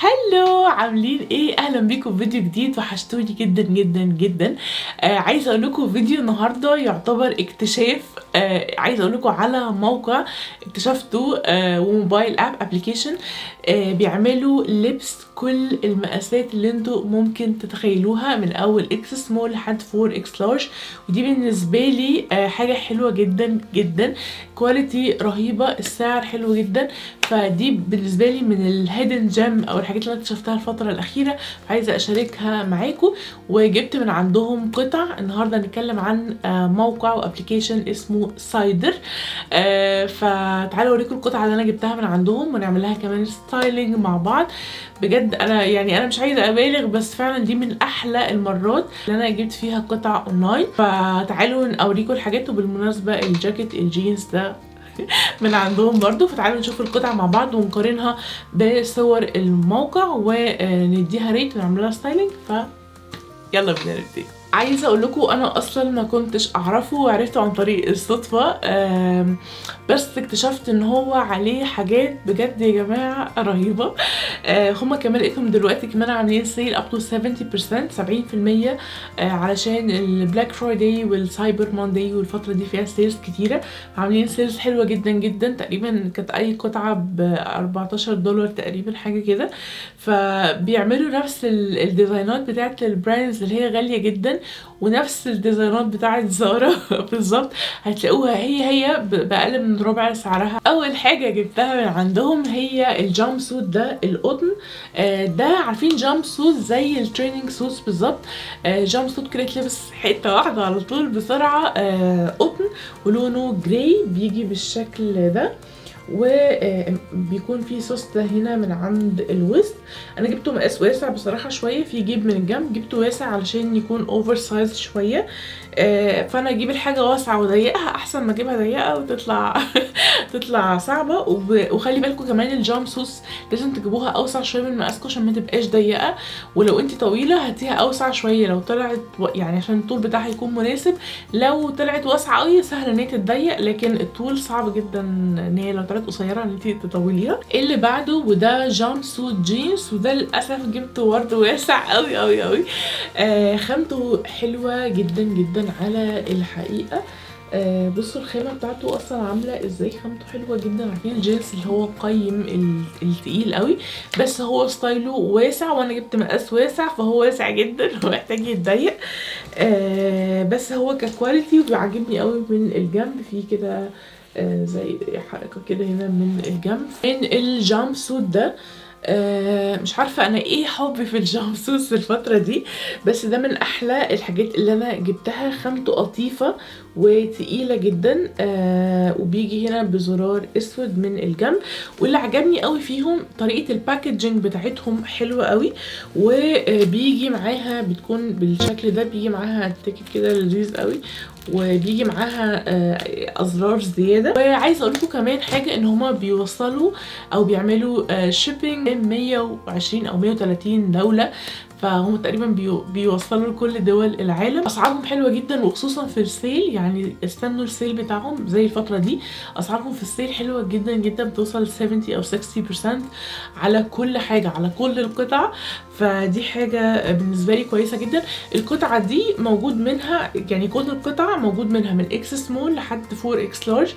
هلو، عاملين ايه؟ اهلا بيكم في فيديو جديد. وحشتوني جدا جدا جدا. عايزه اقول لكم فيديو النهارده يعتبر اكتشاف. عايزه اقول لكم على موقع اكتشفته، وموبايل ابلكيشن بيعملوا لبس كل المقاسات اللي انتوا ممكن تتخيلوها، من اول اكس سمول لحد 4 اكس لارج. ودي بالنسبه لي حاجه حلوه جدا جدا، كواليتي رهيبه، السعر حلو جدا. فدي بالنسبه لي من الهيدن جيم او الحاجات اللي انا اكتشفتها الفتره الاخيره، عايزه اشاركها معاكم. وجبت من عندهم قطع. النهارده هنتكلم عن موقع وابلكيشن اسمه سايدر. فتعالوا اوريكم القطعه اللي انا جبتها من عندهم ونعمل لها كمان ستايلينج مع بعض. بجد انا مش عايزه ابالغ، بس فعلا دي من احلى المرات اللي انا جبت فيها قطع اونلاين. فتعالوا اوريكم الحاجات. وبالمناسبه الجاكيت الجينز ده من عندهم برضو. فتعالوا نشوف القطع مع بعض ونقارنها بصور الموقع ونديها ريت ونعملها ستايلينج. يلا بينا نبتدي. عايزه اقول لكم انا اصلا ما كنتش اعرفه، وعرفته عن طريق الصدفه. بس اكتشفت ان هو عليه حاجات بجد يا جماعه رهيبه. هما كمان لقيتهم دلوقتي كمان عاملين سيل اب تو 70%، علشان البلاك فرايداي والسايبر مانداي، والفتره دي فيها سيلز كتيره. عاملين سيلز حلوه جدا جدا، تقريبا كانت اي قطعه ب $14 تقريبا، حاجه كده. فبيعملوا نفس الديزاينات بتاعت البراندز اللي هي غاليه جدا، ونفس الديزاينات بتاعت زارا بالظبط. هتلاقوها هي بأقل من ربع سعرها. اول حاجه جبتها من عندهم هي الجامب سوت ده القطن. ده عارفين جامب سوت زي التريننج سوتس بالظبط. جامب سوت كده تلبس حته واحده على طول بسرعه، قطن ولونه جراي، بيجي بالشكل ده، وبيكون في سوسته هنا من عند الوسط. انا جبته مقاس واسع بصراحه شويه، في جيب من الجنب جبته واسع علشان يكون اوفر سايز شويه. فانا اجيب الحاجه واسعه وضيقها احسن ما اجيبها ضيقه وتطلع تطلع صعبه. وخلي بالكم كمان الجامب سوس لازم تجيبوها اوسع شويه من مقاسكم عشان ما تبقاش ضيقه. ولو انت طويله هاتيها اوسع شويه، لو طلعت يعني عشان الطول بتاعها يكون مناسب. لو طلعت واسعه قوي سهل ان هي تتضيق، لكن الطول صعب جدا ان هي لو طلعت قصيره ان انت تطوليها. اللي بعده وده جامب سوت جينز، وده للاسف جبته برضه واسع قوي قوي قوي. خامته حلوه جدا جدا على الحقيقه. بصوا الخامه بتاعته اصلا عامله ازاي، خامته حلوه جدا. عارفين الجينز اللي هو قيم التقيل قوي، بس هو ستايله واسع، وانا جبت مقاس واسع فهو واسع جدا ومحتاج يتضيق. بس هو ككواليتي وبيعجبني قوي. من الجنب فيه كده زي حركه كده هنا من الجنب. من الجامب سوت ده مش عارفه انا ايه حبي في الجامب سوتس الفتره دي، بس ده من احلى الحاجات اللي انا جبتها. خامته قطيفه وتقيله جدا، وبيجي هنا بزرار اسود من الجنب. واللي عجبني قوي فيهم طريقه الباكجينج بتاعتهم حلوه قوي. وبيجي معاها بتكون بالشكل ده، بيجي معاها تيكت كده لذيذ قوي، وبيجي معاها ازرار زياده. وعايزه اقول لكم كمان حاجه، ان هما بيوصلوا او بيعملوا شيبينج 120 او 130 دوله، فهم تقريبا بيوصلوا لكل دول العالم. اسعارهم حلوه جدا، وخصوصا في السيل، يعني استنوا السيل بتاعهم زي الفتره دي. اسعارهم في السيل حلوه جدا جدا، بتوصل 70 او 60% على كل حاجه، على كل القطع. فدي حاجه بالنسبه لي كويسه جدا. القطعه دي موجود منها، يعني كل القطع موجود منها من اكس سمول لحد 4 اكس لارج.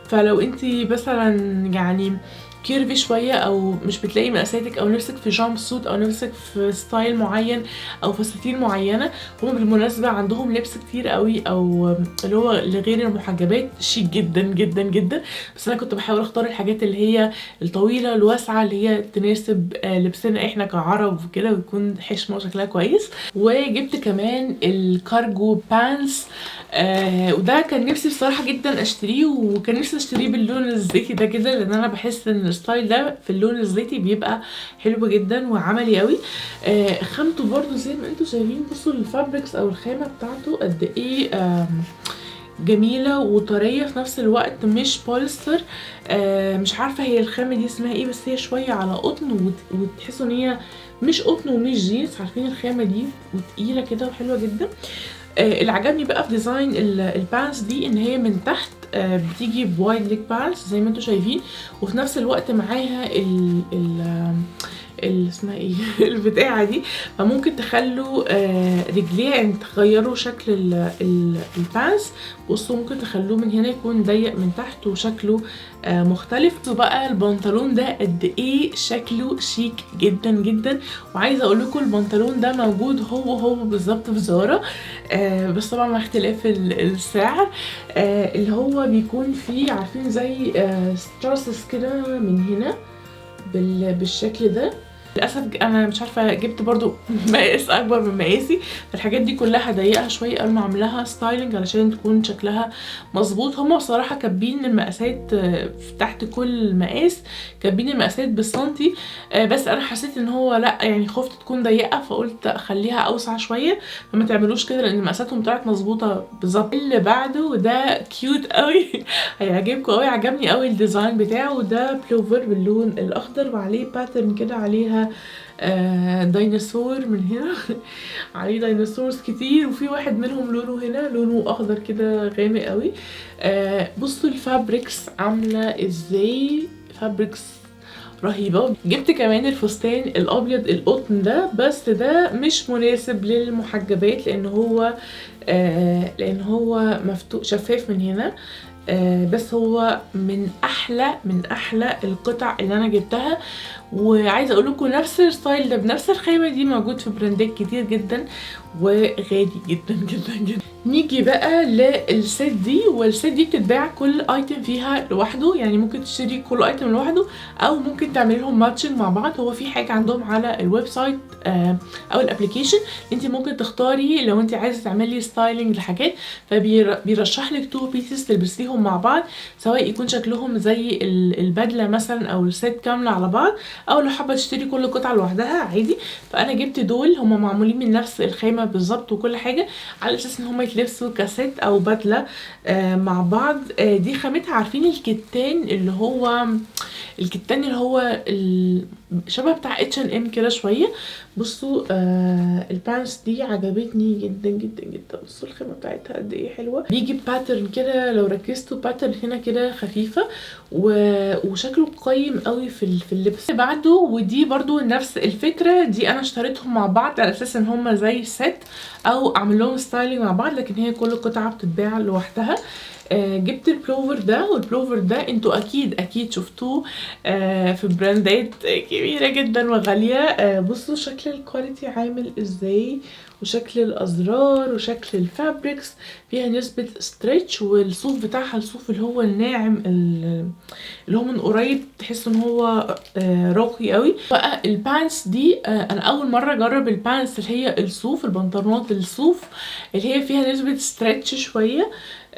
فلو انت مثلا يعني كيرفي شويه، او مش بتلاقي مقاساتك، او نفسك في جامب سوت، او نفسك في ستايل معين او فساتين معينه، هم بالمناسبه عندهم لبس كتير قوي، او اللي هو لغير المحجبات شيك جدا جدا جدا. بس انا كنت بحاول اختار الحاجات اللي هي الطويله الواسعه اللي هي تناسب لبسنا احنا كعرب وكده، ويكون حشمه وشكلها كويس. وجبت كمان الكارجو بانس. وده كان نفسي بصراحه جدا اشتريه، وكان نفسي اشتريه باللون الزيتي ده كده، لان انا بحس ان الستايل ده في اللون الزيتي بيبقى حلو جدا وعملي قوي. خامته برضو زي ما انتم شايفين. بصوا الفابريكس او الخامه بتاعته قد ايه جميله وطريه في نفس الوقت، مش بوليستر. مش عارفه هي الخامه دي اسمها ايه، بس هي شويه على قطن، وتحسوا ان هي مش قطن ومش جينز. عارفين الخامه دي وتقيله كده وحلوه جدا. اللي عجبني بقى في ديزاين البانس دي، ان هي من تحت بتيجي بوايد ليج بانس زي ما انتم شايفين، وفي نفس الوقت معاها اسمها ايه البتاعه دي. فممكن تخلوا رجليها يعني تغيروا شكل البانس. بصوا ممكن تخلوه من هنا يكون ضيق من تحت وشكله مختلف. وبقى البنطلون ده قد ايه شكله شيك جدا جدا. وعايزه اقول لكم البنطلون ده موجود هو بالظبط في زارا، بس طبعا مع اختلاف السعر. اللي هو بيكون فيه عارفين زي ستراسس كده من هنا بالشكل ده. للاسف انا مش عارفه جبت برضو مقاس اكبر من مقاسي. الحاجات دي كلها هضيقها شويه قبل ما اعملها ستايلنج علشان تكون شكلها مظبوط. هما بصراحه كاتبين المقاسات تحت كل مقاس، كاتبين المقاسات بالسنتي، بس انا حسيت ان هو لا يعني خفت تكون ضيقه فقلت اخليها اوسع شويه. فما تعملوش كده لان مقاساتهم طلعت مظبوطه بالظبط. اللي بعده ده كيوت قوي هيعجبكم قوي، عجبني قوي الديزاين بتاعه. ده بلوفر باللون الاخضر وعليه باترن كده، عليها ديناصور من هنا عليه ديناصورز كتير، وفي واحد منهم لونه هنا لونه اخضر كده غامق قوي. بصوا الفابريكس عامله ازاي، فابريكس رهيبه. جبت كمان الفستان الابيض القطن ده، بس ده مش مناسب للمحجبات لان هو مفتوح شفاف من هنا. بس هو من احلى القطع اللي انا جبتها. وعايزه اقول لكم نفس الستايل ده بنفس الخامه دي موجود في براندات كتير جدا وغالي جدا جدا جدا. نيجي بقى للست دي، والست دي بتتباع كل ايتم فيها لوحده، يعني ممكن تشتري كل ايتم لوحده او ممكن تعملي لهم ماتشنج مع بعض. هو في حاجه عندهم على الويب سايت او الابلكيشن انت ممكن تختاري لو انت عايزه تعملي ستايلنج لحاجات، فبيرشح لك 2 بيسز تلبسيهم مع بعض، سواء يكون شكلهم زي البدله مثلا او الست كامله على بعض، او لو حابه تشتري كل قطعه لوحدها عادي. فانا جبت دول، هما معمولين من نفس الخامه بالظبط وكل حاجه، على اساس ان هما يتلبسوا كست او بدله مع بعض. دي خامتها عارفين الكتان اللي هو شبه بتاع H&M كده شويه. بصوا البانس دي عجبتني جدا جدا جدا. بصوا الخامه بتاعتها قد ايه حلوه. بيجي باترن كده لو ركزتوا باترن هنا كده خفيفه وشكله قيم قوي في اللبس بعده. ودي برضو نفس الفكره دي، انا اشتريتهم مع بعض على اساس ان هم زي ست او اعمل لهم ستايلينج مع بعض، لكن هي كل قطعه بتتباع لوحدها. جبت البلوفر ده، والبلوفر ده انتوا اكيد شفتوه في براندات كبيره جدا وغاليه. بصوا شكل الكواليتي عامل ازاي، وشكل الازرار وشكل الفابريكس فيها نسبه ستريتش، والصوف بتاعها الصوف اللي هو الناعم اللي هو من قريب تحس ان هو راقي قوي. بقى البانس دي انا اول مره اجرب البانس اللي هي الصوف، البنطلونات الصوف اللي هي فيها نسبه ستريتش شويه.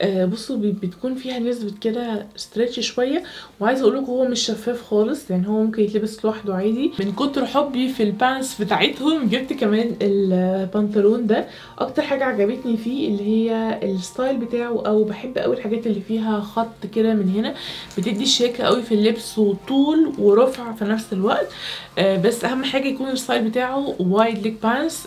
بصوا بتكون فيها نسبة كده ستريتش شوية. وعايزة اقولك هو مش شفاف خالص، يعني هو ممكن يتلبس لوحده عادي. من كتر حبي في البانس بتاعتهم جبت كمان البنطلون ده. اكتر حاجة عجبتني فيه اللي هي الستايل بتاعه، او بحب قوي الحاجات اللي فيها خط كده من هنا، بتدي شياكة قوي في اللبس وطول ورفع في نفس الوقت. بس اهم حاجة يكون الستايل بتاعه وايد ليج بانس،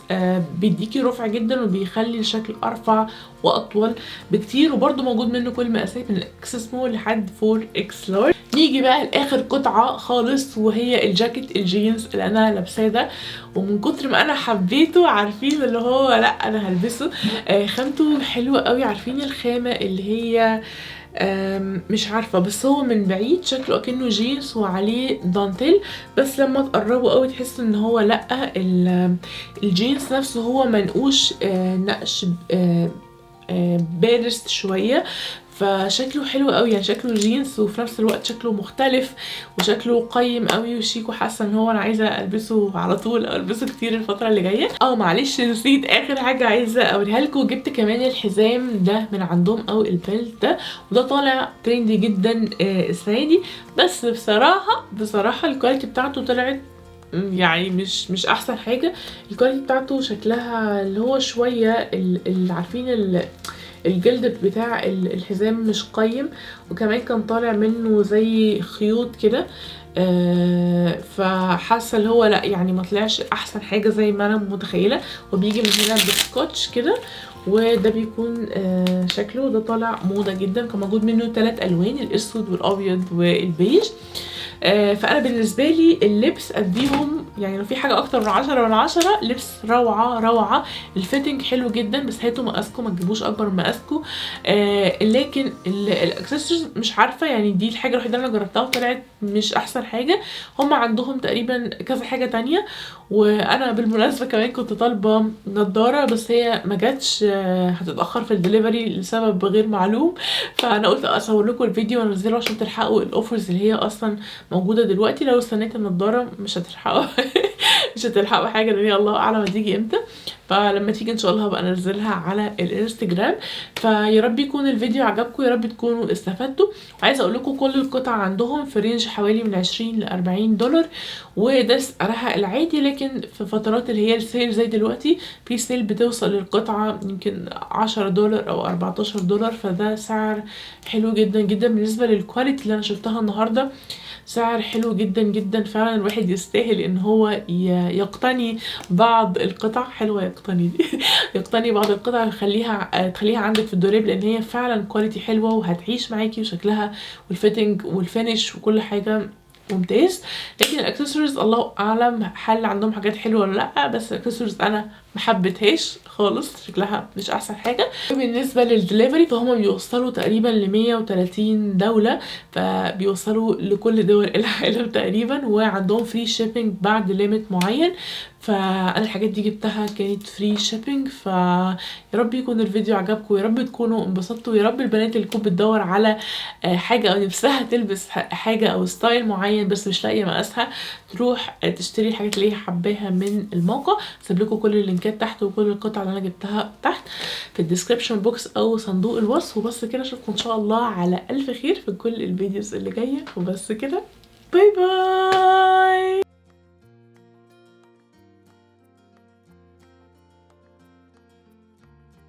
بيديكي رفع جدا وبيخلي الشكل ارفع واطول بكتير. وبرده موجود منه كل مقاسات من اكس سمول لحد 4X لارج. نيجي بقى لاخر قطعه خالص، وهي الجاكيت الجينز اللي انا لابساه ده. ومن كتر ما انا حبيته عارفين اللي هو لا انا هلبسه. خامته حلوه قوي، عارفين الخامه اللي هي مش عارفه، بس هو من بعيد شكله اكنه جينز وعليه دانتيل، بس لما تقربوا قوي تحسوا ان هو لا الجينز نفسه هو منقوش نقش بارست شويه. فشكله حلو قوي، يعني شكله جينز وفي نفس الوقت شكله مختلف وشكله قيم قوي وشيك، وحاسه ان هو انا عايزه البسه على طول او البسه كتير الفتره اللي جايه. معلش نسيت اخر حاجه عايزه اوريها لكم. جبت كمان الحزام ده من عندهم او البيلت ده، وده طالع تريندي جدا السنه دي. بس بصراحه الكواليتي بتاعته طلعت يعني مش احسن حاجه. الكواليتي بتاعته شكلها اللي هو شويه اللي عارفين الجلد بتاع الحزام مش قيم، وكمان كان طالع منه زي خيوط كده. فحاسه اللي هو لا يعني ما طلعش احسن حاجه زي ما انا متخيله. وبيجي من هنا بسكوتش كده، وده بيكون شكله. ده طالع موضه جدا، كان موجود منه 3 الوان، الاسود والابيض والبيج. فانا بالنسبه لي اللبس اديهم يعني لو في حاجه اكتر من 10 من 10. لبس روعه روعه، الفيتنج حلو جدا، بس هاتوا مقاسكم ما تجيبوش اكبر من مقاسكم. لكن الاكسسوارز مش عارفه يعني، دي الحاجه الوحيده اللي انا جربتها وطلعت مش احسن حاجه. هم عندهم تقريبا كذا حاجه تانية. وانا بالمناسبه كمان كنت طالبه نضاره بس هي ما جاتش، هتتاخر في الدليفري لسبب غير معلوم. فانا قلت اصور لكم الفيديو وانزله عشان تلحقوا الاوفرز اللي هي اصلا موجوده دلوقتي. لو استنيت النضاره مش هتلحقوا مش هتلحقوا حاجه، لان هي الله اعلم هتيجي امتى. فلما تيجي ان شاء الله هبقى انزلها على الانستجرام. فيا رب يكون الفيديو عجبكم، يا رب تكونوا استفدتوا. عايزه اقول لكم كل القطع عندهم في رينج حوالي من 20 ل $40، وده سعرها العادي. لكن في فترات اللي هي السيل زي دلوقتي في سيل بتوصل للقطعه يمكن $10 او $14، فده سعر حلو جدا جدا بالنسبه للكواليتي اللي انا شفتها النهارده. سعر حلو جدا جدا فعلا، الواحد يستاهل ان هو يقتني بعض القطع. حلوه يقتني دي يقتني بعض القطع تخليها عندك في الدولاب، لان هي فعلا كواليتي حلوه وهتعيش معاكي، وشكلها والفيتنج والفينش وكل حاجه ممتاز. لكن الاكسسوارز الله اعلم هل عندهم حاجات حلوه ولا لا، بس الاكسسوارز انا ما حبيتهاش خالص، شكلها مش احسن حاجه. بالنسبه للدليفري فهم بيوصلوا تقريبا ل 130 دوله، فبيوصلوا لكل دول العالم تقريبا، وعندهم فري شيبينج بعد ليميت معين. فانا الحاجات دي جبتها كانت فري شيبينج. فيا رب يكون الفيديو عجبكم، يا رب تكونوا انبسطتوا، يا رب البنات اللي تكون بتدور على حاجه او نفسها تلبس حاجه او ستايل معين بس مش لاقيه مقاسها تروح تشتري الحاجات اللي هي حباها من الموقع. سيب لكم كل اللينكات تحت وكل القطع اللي انا جبتها تحت في الديسكريبشن بوكس او صندوق الوصف. وبس كده، اشوفكم ان شاء الله على الف خير في كل الفيديوز اللي جايه. وبس كده، باي باي.